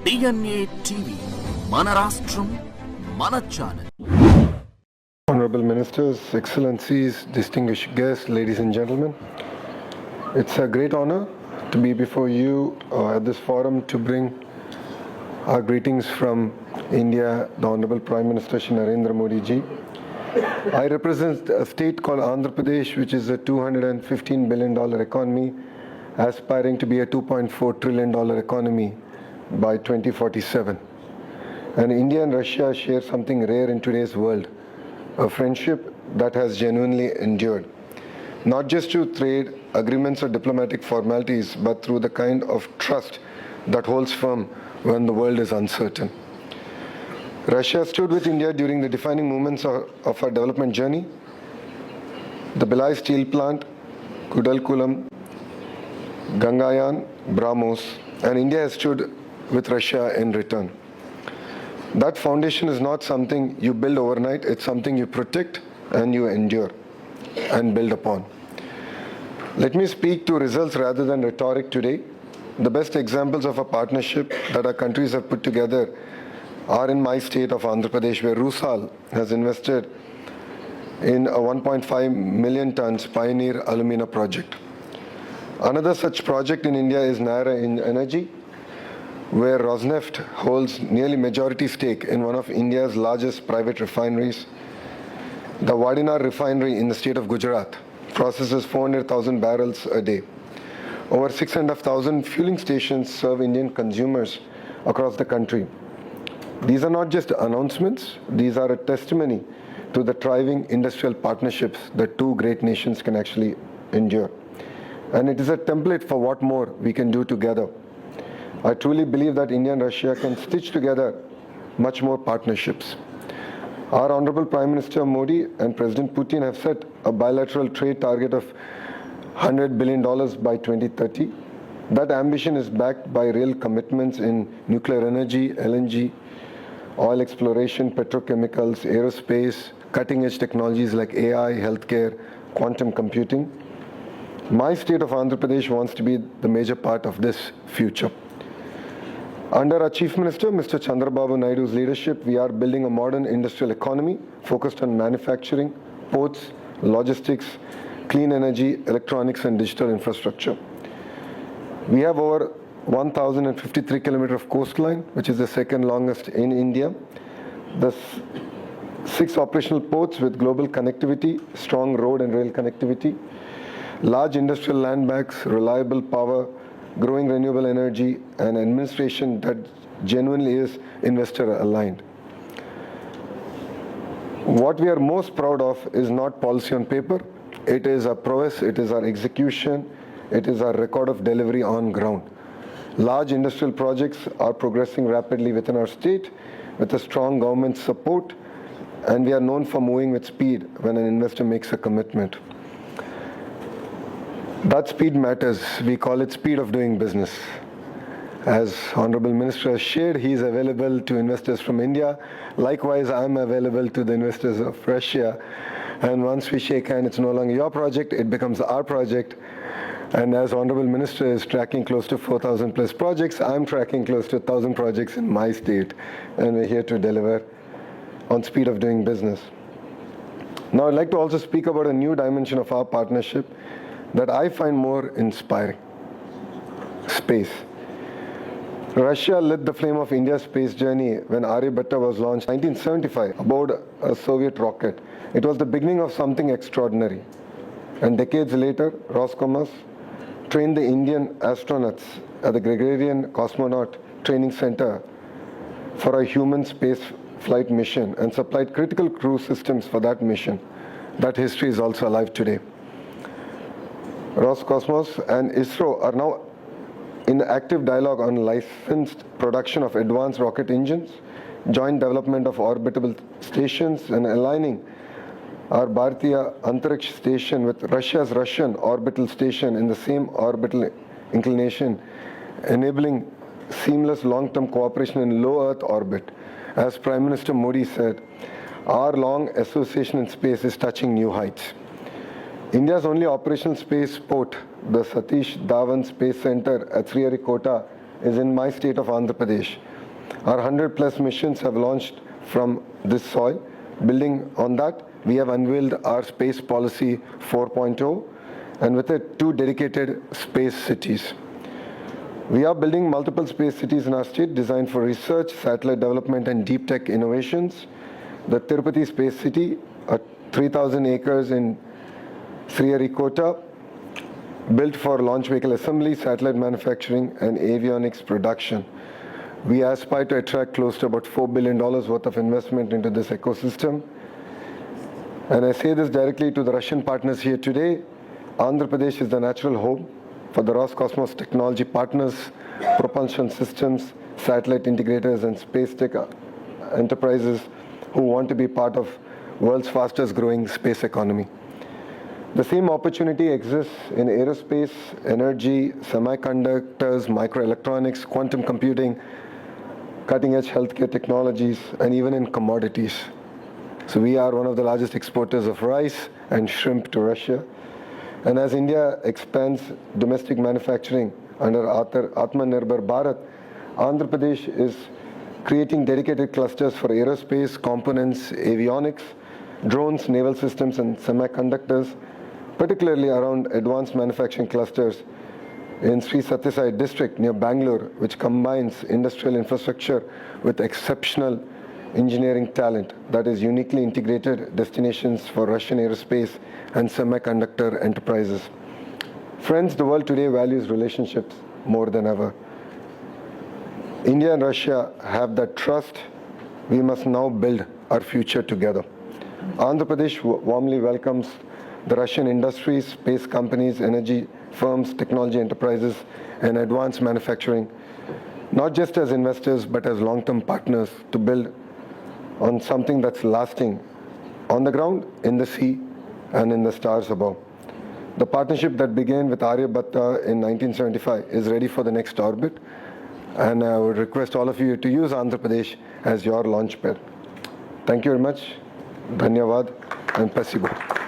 DNATv, Mana Rastram, Mana Channel. Honorable Ministers, Excellencies, distinguished guests, ladies and gentlemen, it's a great honor to be before you at this forum to bring our greetings from India, the Honorable Prime Minister Shri Narendra Modi ji. I represent a state called Andhra Pradesh, which is a $215 billion economy, aspiring to be a $2.4 trillion economy by 2047. And India and Russia share something rare in today's world, a friendship that has genuinely endured, not just through trade agreements or diplomatic formalities, but through the kind of trust that holds firm when the world is uncertain. Russia stood with India during the defining moments of our development journey. The Bhilai steel plant, Kudalkulam, Gangayan, Brahmos, and India has stood with Russia in return. That foundation is not something you build overnight, it's something you protect and you endure and build upon. Let me speak to results rather than rhetoric today. The best examples of a partnership that our countries have put together are in my state of Andhra Pradesh, where Rusal has invested in a 1.5 million tons Pioneer Alumina project. Another such project in India is Naira Energy, where Rosneft holds nearly majority stake in one of India's largest private refineries. The Vadinar refinery in the state of Gujarat processes 400,000 barrels a day. Over 6,500 fueling stations serve Indian consumers across the country. These are not just announcements, these are a testimony to the thriving industrial partnerships that two great nations can actually endure. And it is a template for what more we can do together. I truly believe that India and Russia can stitch together much more partnerships. Our Honorable Prime Minister Modi and President Putin have set a bilateral trade target of $100 billion by 2030. That ambition is backed by real commitments in nuclear energy, LNG, oil exploration, petrochemicals, aerospace, cutting-edge technologies like AI, healthcare, quantum computing. My state of Andhra Pradesh wants to be the major part of this future. Under our Chief Minister, Mr. Chandrababu Naidu's leadership, we are building a modern industrial economy focused on manufacturing, ports, logistics, clean energy, electronics, and digital infrastructure. We have over 1,053 kilometers of coastline, which is the second longest in India. The 6 operational ports with global connectivity, strong road and rail connectivity, large industrial land banks, reliable power, growing renewable energy, and administration that genuinely is investor aligned. What we are most proud of is not policy on paper. It is our prowess, it is our execution, it is our record of delivery on ground. Large industrial projects are progressing rapidly within our state with a strong government support, and we are known for moving with speed when an investor makes a commitment. That speed matters. We call it speed of doing business. As Honorable Minister has shared, he is available to investors from India. Likewise, I'm available to the investors of Russia. And once we shake hands, it's no longer your project, it becomes our project. And as Honorable Minister is tracking close to 4,000 plus projects, I'm tracking close to 1,000 projects in my state. And we're here to deliver on speed of doing business. Now, I'd like to also speak about a new dimension of our partnership that I find more inspiring: space. Russia lit the flame of India's space journey when Aryabhatta was launched in 1975 aboard a Soviet rocket. It was the beginning of something extraordinary. And decades later, Roscosmos trained the Indian astronauts at the Gregorian Cosmonaut Training Center for a human space flight mission and supplied critical crew systems for that mission. That history is also alive today. Roscosmos and ISRO are now in active dialogue on licensed production of advanced rocket engines, joint development of orbitable stations, and aligning our Bharatiya Antariksh station with Russia's Russian orbital station in the same orbital inclination, enabling seamless long-term cooperation in low Earth orbit. As Prime Minister Modi said, our long association in space is touching new heights. India's only operational space port, the Satish Dhawan Space Center at Sriharikota is in my state of Andhra Pradesh. Our 100 plus missions have launched from this soil. Building on that, we have unveiled our Space Policy 4.0 and with it 2 dedicated space cities. We are building multiple space cities in our state designed for research, satellite development and deep tech innovations. The Tirupati Space City, 3,000 acres in Sriharikota, built for launch vehicle assembly, satellite manufacturing and avionics production. We aspire to attract close to about $4 billion worth of investment into this ecosystem. And I say this directly to the Russian partners here today. Andhra Pradesh is the natural home for the Roscosmos technology partners, propulsion systems, satellite integrators and space tech enterprises who want to be part of world's fastest growing space economy. The same opportunity exists in aerospace, energy, semiconductors, microelectronics, quantum computing, cutting-edge healthcare technologies, and even in commodities. So we are one of the largest exporters of rice and shrimp to Russia. And as India expands domestic manufacturing under Atmanirbhar Bharat, Andhra Pradesh is creating dedicated clusters for aerospace, components, avionics, drones, naval systems, and semiconductors, particularly around advanced manufacturing clusters in Sri Satyasai district near Bangalore, which combines industrial infrastructure with exceptional engineering talent that is uniquely integrated destinations for Russian aerospace and semiconductor enterprises. Friends, the world today values relationships more than ever. India and Russia have that trust. We must now build our future together. Andhra Pradesh warmly welcomes the Russian industries, space companies, energy firms, technology enterprises, and advanced manufacturing, not just as investors, but as long-term partners to build on something that's lasting on the ground, in the sea, and in the stars above. The partnership that began with Aryabhatta in 1975 is ready for the next orbit, and I would request all of you to use Andhra Pradesh as your launch pad. Thank you very much. Dhanyavad and Pasibo.